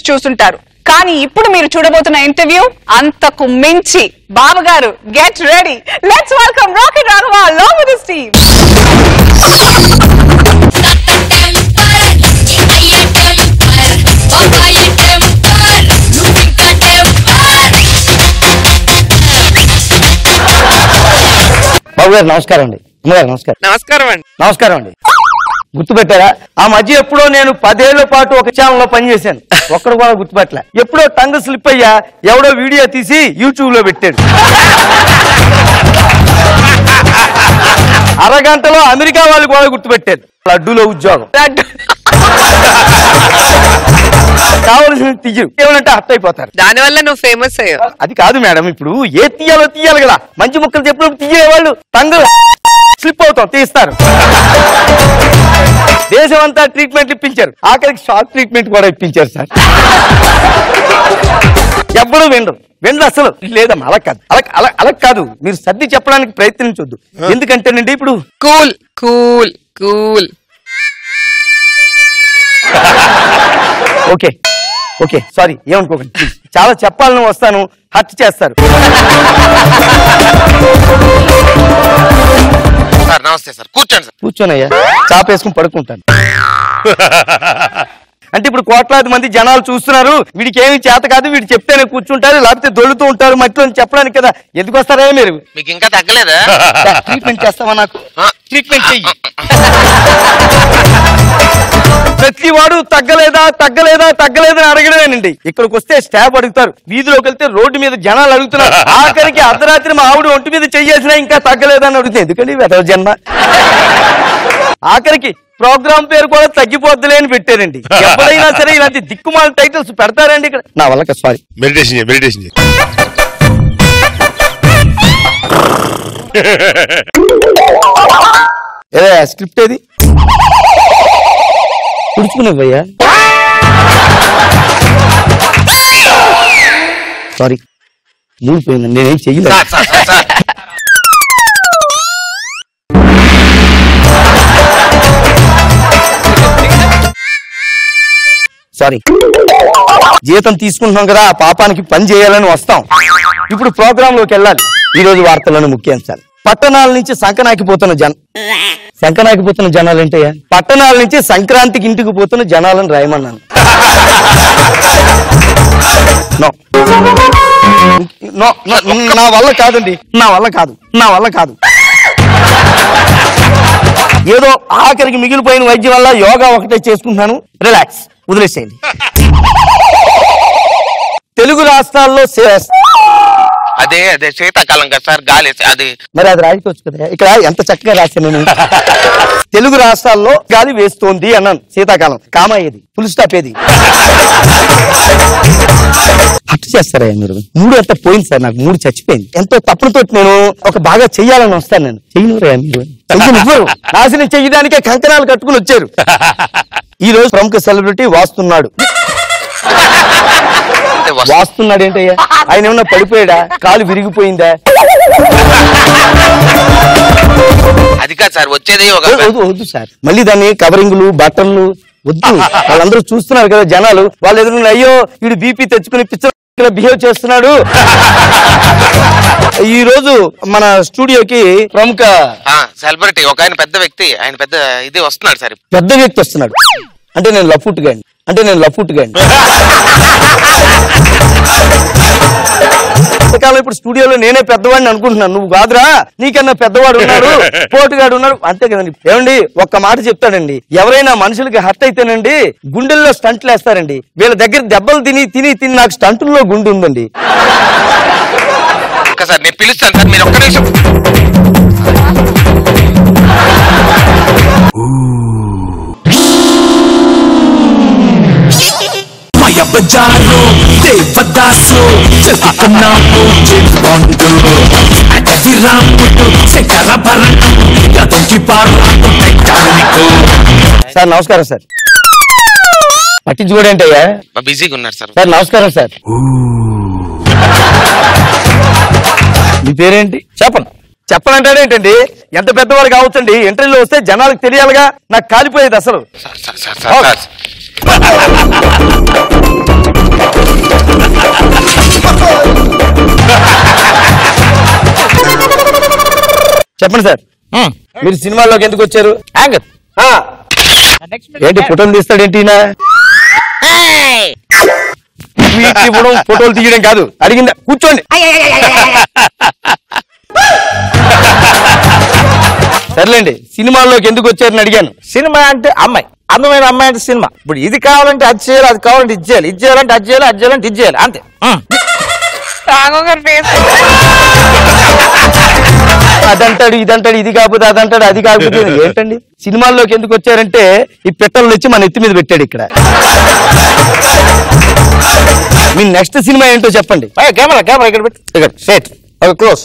Interviews చూస్తుంటారు. కానీ ఇప్పుడు మీరు చూడబోతున్న ఇంటర్వ్యూ అంతకు మించి. బావగారు get ready, let's welcome Rocky Raghava along with his team. బాబు గారు నమస్కారం అండి. నమస్కారం. నమస్కారం అండి. నమస్కారం అండి. గుర్తుపెట్టారా? ఆ మధ్య ఎప్పుడో నేను 10 ఏళ్ల పాటు ఒక ఛానల్లో పనిచేశాను. ఒక్కడు కూడా గుర్తుపెట్టలే. ఎప్పుడో టంగ్ స్లిప్ అయ్యా, ఎవడో వీడియో తీసి యూట్యూబ్ లో పెట్టాడు. అరగంటలో అమెరికా వాళ్ళు కూడా గుర్తుపెట్టారు. లడ్డూలో ఉద్యోగం కావలసిన తీయు ఏమంటే హట్ అయిపోతారు. దానివల్ల నువ్వు ఫేమస్ అయ్యావు. అది కాదు మేడం, ఇప్పుడు ఏ తీయాలో తీయాలి కదా. మంచి ముక్కలు చెప్పినప్పుడు తీయేవాళ్ళు టంగ్ స్లిప్ అవుతాం, తీస్తారు. దేశం అంతా ట్రీట్మెంట్ ఇప్పించారు, ఆఖరికి షార్ట్ ట్రీట్మెంట్ కూడా ఇప్పించారు సార్. ఎవ్వరూ వెండు అసలు లేదమ్మా. అలా కాదు, అలా కాదు. మీరు సర్ది చెప్పడానికి ప్రయత్నించొద్దు. ఎందుకంటేనండి ఇప్పుడు cool cool cool. Okay okay sorry, ఏమనుకోకండి. చాలా చెప్పాలని వస్తాను, హర్ట్ చేస్తారు. సార్ నమస్తే సార్, కూర్చోండి సార్. కూర్చోనయ్యా, చాపేసుకుని పడుకుంటాను. అంటే ఇప్పుడు కోట్లాది మంది జనాలు చూస్తున్నారు, వీడికి ఏమి చేత కాదు, వీడు చెప్తేనే కూర్చుంటారు, లేకపోతే దొల్లుతూ ఉంటారు మట్టిలో చెప్పడానికి కదా. ఎందుకు వస్తారా మీరు? మీకు ఇంకా తగ్గలేదా? ట్రీట్మెంట్ చేస్తావా? నాకు ట్రీట్మెంట్ చెయ్యి. ప్రతి వాడు తగ్గలేదా తగ్గలేదా తగ్గలేదని అడగడమేనండి. ఇక్కడికి వస్తే స్టాఫ్ అడుగుతారు, వీధిలోకి వెళ్తే రోడ్డు మీద జనాలు అడుగుతున్నారు. ఆఖరికి అర్ధరాత్రి మా ఆవిడ ఒంటి మీద చెయ్యేసినా ఇంకా తగ్గలేదని అడుగుతుంది. ఎందుకండి వెధవ జన్మ. ఆఖరికి ప్రోగ్రామ్ పేరు కూడా తగ్గిపోద్దులే అని పెట్టారండి. ఎప్పుడైనా సరే ఇలాంటి దిక్కుమాల టైటిల్స్ పెడతారండి ఇక్కడ. నా వల్ల సారీ. మెడిటేషన్ ఏదో స్క్రిప్ట్ ఏది పుడుచుకునేవయ్యా. సారీ, మూడిపోయిందండి, నేనేం చెయ్యలేదు. సారీ, జీతం తీసుకుంటున్నాం కదా, ఆ పాపానికి పని చేయాలని వస్తాం. ఇప్పుడు ప్రోగ్రామ్ లోకి వెళ్ళాలి. ఈ రోజు వార్తలను ముఖ్యాంశాలు. పట్టణాల నుంచి సంకనాకిపోతున్న జనాలు ఏంటయ్యా? పట్టణాల నుంచి సంక్రాంతికి ఇంటికి పోతున్న జనాలను రాయమన్నాను. నా వల్ల కాదండి, నా వల్ల కాదు. ఏదో ఆఖరికి మిగిలిపోయిన వైద్యం వల్ల యోగా ఒకటే చేసుకుంటున్నాను. రిలాక్స్, వదిలేసేయండి. తెలుగు రాష్ట్రాల్లో అదే శీతాకాలం కదా సార్, గాలి అది. మరి అది రాయవచ్చు కదా. ఇక్కడ ఎంత చక్కగా రాశాను నేను. తెలుగు రాష్ట్రాల్లో గాలి వేస్తోంది అన్నాను. శీతాకాలం కామా ఏది, ఫుల్ స్టాప్ ఏది? అట్టు చేస్తారా మీరు? మూడు అంతా పోయింది సార్, నాకు మూడు చచ్చిపోయింది. ఎంతో తప్పులతో నేను ఒక బాగా చెయ్యాలని వస్తాను. నేను చెయ్యనురా మీరు, నాశనం చెయ్యడానికే కంకణాలు కట్టుకుని వచ్చారు. ఈ రోజు ప్రముఖ సెలబ్రిటీ వాస్తున్నాడు. వాస్తున్నాడు ఏంటయ్యా? ఆయన ఏమన్నా పడిపోయాడా? కాలు విరిగిపోయిందా? అది కాదు సార్, వచ్చేది వద్దు సార్. మళ్ళీ దాన్ని కవరింగ్లు బట్టలు వద్దు. వాళ్ళందరూ చూస్తున్నారు కదా జనాలు, వాళ్ళు ఎదురు అయ్యో వీడు బీపీ తెచ్చుకుని పిచ్చ బిహేవ్ చేస్తున్నాడు. ఈ రోజు మన స్టూడియోకి ప్రముఖ సెలబ్రిటీ ఒక ఆయన, పెద్ద వ్యక్తి, ఆయన పెద్ద ఇది వస్తున్నాడు సార్. పెద్ద వ్యక్తి వస్తున్నాడు అంటే నేను లఫుట్గా కాలం ఇప్పుడు స్టూడియోలో నేనే పెద్దవాడిని అనుకుంటున్నాను. నువ్వు కాదురా, నీకన్నా పెద్దవాడు ఉన్నాడు, పోటుగాడు ఉన్నాడు, అంతే కదండి. ఏమండి, ఒక్క మాట చెప్తాడండి, ఎవరైనా మనుషులకి హర్ట్ అయితేనండి గుండెల్లో స్టంట్లు వేస్తారండి. వీళ్ళ దగ్గర దెబ్బలు తిని నాకు స్టంటుల్లో గుండె ఉందండి. సార్ నేను పిలుస్తాను సార్, మీరు ఒక్క నిమిషం. బజారు దేవదాసు చెప్పుకున్నాము చెప్పుకుంటూ విరాముడు శంకరభరణం గతంకి పార్లకు. సార్ నమస్కారం సార్. పట్టించుకోడేంటయ్యా? బిజీగా ఉన్నారు సార్. సార్ నమస్కారం సార్. మీ పేరేంటి? చెప్పనంటాడేంటండి? ఎంత పెద్దవాడు కావచ్చండి, ఇంటర్వ్యూలో వస్తే జనాలకు తెలియాలిగా. నాకు కాలిపోయేది అసలు. చెప్పండి సార్, మీరు సినిమాల్లోకి ఎందుకు వచ్చారు? యాంకర్. ఏంటి ఫోటోలు తీస్తాడేంటి ఈయన? స్వీట్ ఇవ్వడం ఫోటోలు తీయడం కాదు, అడిగిందా? కూర్చోండి. సర్లేండి, సినిమాల్లోకి ఎందుకు వచ్చారని అడిగాను. సినిమా అంటే అమ్మాయి, అందమైన అమ్మాయి అంటే సినిమా. ఇప్పుడు ఇది కావాలంటే అది చేయాలి, అది కావాలంటే ఇది చేయాలి, ఇది చేయాలంటే అది చేయాలి, అది చేయాలంటే ఇది చేయాలి, అంతే. అదంటాడు, ఇదంటాడు, ఇది కాకపోతే అదంటాడు, అది కాకపోతే ఏంటండి? సినిమాల్లోకి ఎందుకు వచ్చారంటే ఈ పెట్టలు వచ్చి మన ఎత్తి మీద పెట్టాడు ఇక్కడ. మీ నెక్స్ట్ సినిమా ఏంటో చెప్పండి. కెమెరా కెమెరా ఇక్కడ పెట్టి ఇక్కడ set okay close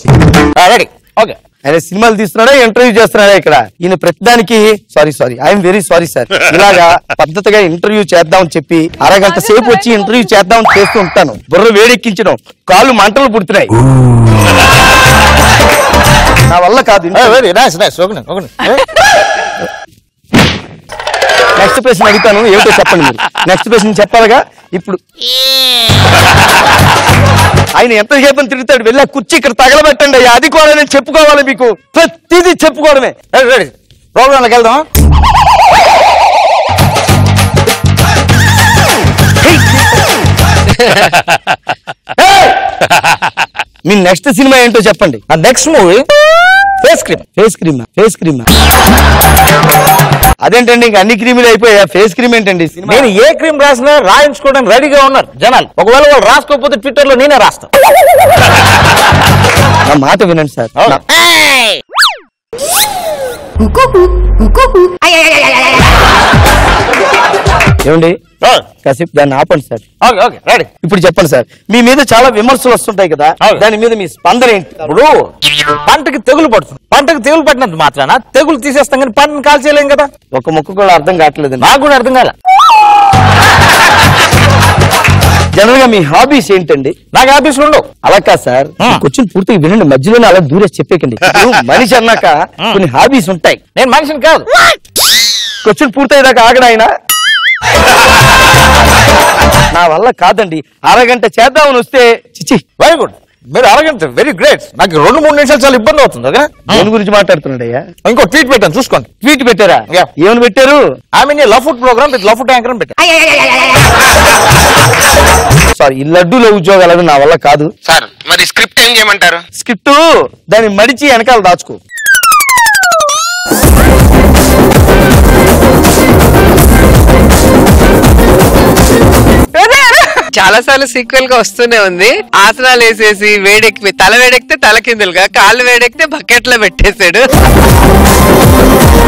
ready okay. ఆయన సినిమాలు తీస్తున్నాడా ఇంటర్వ్యూ చేస్తున్నాడా ఇక్కడ? ఈయన ప్రతిదానికి sorry I'm very sorry sir. ఇలాగా పద్ధతిగా ఇంటర్వ్యూ చేద్దామని చెప్పి అరగంట సేపు వచ్చి ఇంటర్వ్యూ చేద్దామని చేస్తూ ఉంటాను. బుర్ర వేడెక్కించడం, కాళ్ళు మంటలు పుడుతున్నాయి, నా వల్ల కాదు. Very nice nice okay okay. Next ప్రశ్న అడుగుతాను, ఏమిటో చెప్పండి మీరు. నెక్స్ట్ ప్రశ్న చెప్పాలిగా. ఇప్పుడు ఆయన ఎంత సేపని తిరుగుతాడు, వెళ్ళా కుర్చీ ఇక్కడ తగలబెట్టండి, అది కూడా నేను చెప్పుకోవాలి మీకు, ప్రతిదీ చెప్పుకోవడమే. రెడీ ప్రోగ్రాంలోకి వెళ్దాం. మీ నెక్స్ట్ సినిమా ఏంటో చెప్పండి. నా next movie face cream. Face cream, face cream. అదేంటండి, ఇంకా అన్ని క్రీములు అయిపోయా, ఫేస్ క్రీమ్ ఏంటండి? నేను ఏ క్రీమ్ రాసినా రాయించుకోవడానికి రెడీగా ఉన్నారు జనాలు. ఒకవేళ వాళ్ళు రాసుకోకపోతే ట్విట్టర్ లో నేనే రాస్తా. నా మాట వినండి సార్. ఏమండి, కాసేపు దాన్ని ఆపండి సార్. Okay okay ready. ఇప్పుడు చెప్పండి సార్, మీ మీద చాలా విమర్శలు వస్తుంటాయి కదా, దాని మీద మీ స్పందన ఏంటి? ఇప్పుడు పంటకి తెగులు పడుతుంది, పంటకి తెగులు పడినంత మాత్రాన తెగులు తీసేస్తాం కానీ పంటను కాల్చేయలేం కదా. ఒక ముక్క కూడా అర్థం కావట్లేదు. నాకు కూడా అర్థం కాలే. జనరల్ గా మీ హాబీస్ ఏంటండి? నాకు ఆఫీసులు ఉండవు. అలా కాదు సార్, క్వశ్చన్ పూర్తిగా వినండి, మధ్యలోనే అలా దూరేసి చెప్పేకండి. మనిషి అన్నాక కొన్ని హాబీస్ ఉంటాయి. నేను మనిషిని కాదు. క్వశ్చన్ పూర్తయ్యేదాకా ఆగడా ఆయన? నా వల్ల కాదండి, అరగంట చేద్దామని వస్తే చిచి. వెరీ గుడ్, మీరు అరగంట వెరీ గ్రేట్. నాకు 2-3 నిమిషాలు చాలా ఇబ్బంది అవుతుంది. ఓకే, దేని గురించి మాట్లాడుతున్నాడయ్యా? ఇంకో ట్వీట్ పెట్టాను చూసుకోండి. ట్వీట్ పెట్టారా? ఏమని పెట్టారు? I mean love food programme with love food anchor అని పెట్టాను. సారీ, ఈ లడ్డూలో ఉద్యోగాలు నా వల్ల కాదు సార్. మరి స్క్రిప్ట్ ఏం చేయమంటారు? స్క్రిప్ట్ దాన్ని మడిచి వెనకాల దాచుకో. చాలా సార్లు సీక్వెల్ గా వస్తూనే ఉంది. ఆసనాలు వేసేసి వేడెక్కి తల వేడెక్కితే తల కిందలుగా, కాళ్ళు వేడెక్కితే బకెట్ లో పెట్టేశాడు.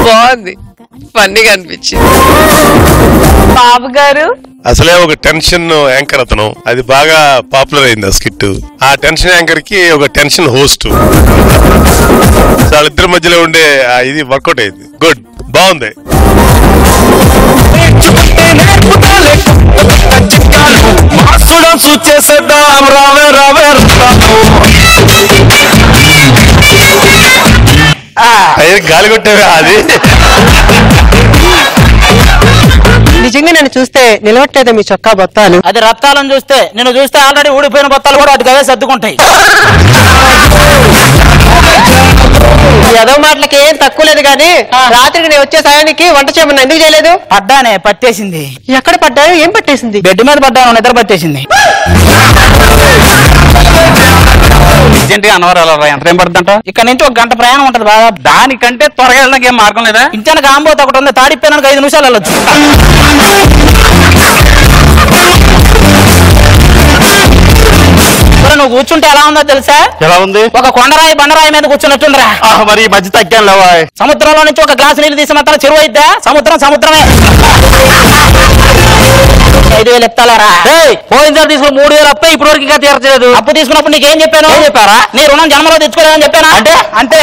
బాగుంది, ఫన్నీగా అనిపించింది. బాబు గారు అసలే ఒక టెన్షన్ యాంకర్ అతను, అది బాగా పాపులర్ అయింది ఆ స్కిట్. ఆ టెన్షన్ యాంకర్ కి ఒక టెన్షన్ హోస్ట్, వాళ్ళిద్దరి మధ్యలో ఉండే ఇది వర్కౌట్ అయింది. గుడ్, బాగుంది. గాలి కొట్టేవా అది? నిజంగా నన్ను చూస్తే నిలవట్లేదా మీ చొక్కా బొత్తాలు? అది రత్తాలను చూస్తే, నేను చూస్తే ఆల్రెడీ ఊడిపోయిన బొత్తాలు కూడా అటుగా సర్దుకుంటాయి. ఏదో మాటలకి ఏం తక్కువ లేదు కానీ రాత్రికి నేను వచ్చే సమయానికి వంట చేయమని ఎందుకు చేయలేదు? పడ్డానే, పట్టేసింది. ఎక్కడ పడ్డారు? ఏం పట్టేసింది? బెడ్ మీద పడ్డాను, నిద్ర పట్టేసింది. ఎంత టైం పడుతుందంట? ఇక్కడ నుంచి 1 గంట ప్రయాణం ఉంటది బాగా. దానికంటే త్వరగా వెళ్ళడానికి ఏం మార్గం లేదా? ఇంచానికి ఆంబోత ఒకటి ఉంది, తాడిపోయినానికి 5 నిమిషాలు వెళ్ళొచ్చు. నువ్వు కూర్చుంటే ఎలా ఉందో తెలుసా? ఎలా ఉంది? ఒక కొండరాయి బండరాయి మీద కూర్చున్నట్టుందిరా. మరి ఈ మధ్య తగ్గాను లేవా? సముద్రంలో నుంచి ఒక గ్లాసు నీళ్లు తీసి మాత్రం చెరువు అయిద్దా? సముద్రమే. 5,000 ఎత్తాలరా? పోయినసారి తీసుకుని 3,000 అప్పే ఇప్పుడు వరకు ఇంకా తీర్చలేదు. అప్పు తీసుకున్నప్పుడు నీకేం చెప్పాను? చెప్పారా? నీ రుణం జన్మలో తెచ్చుకోలేదని చెప్పానా? అంటే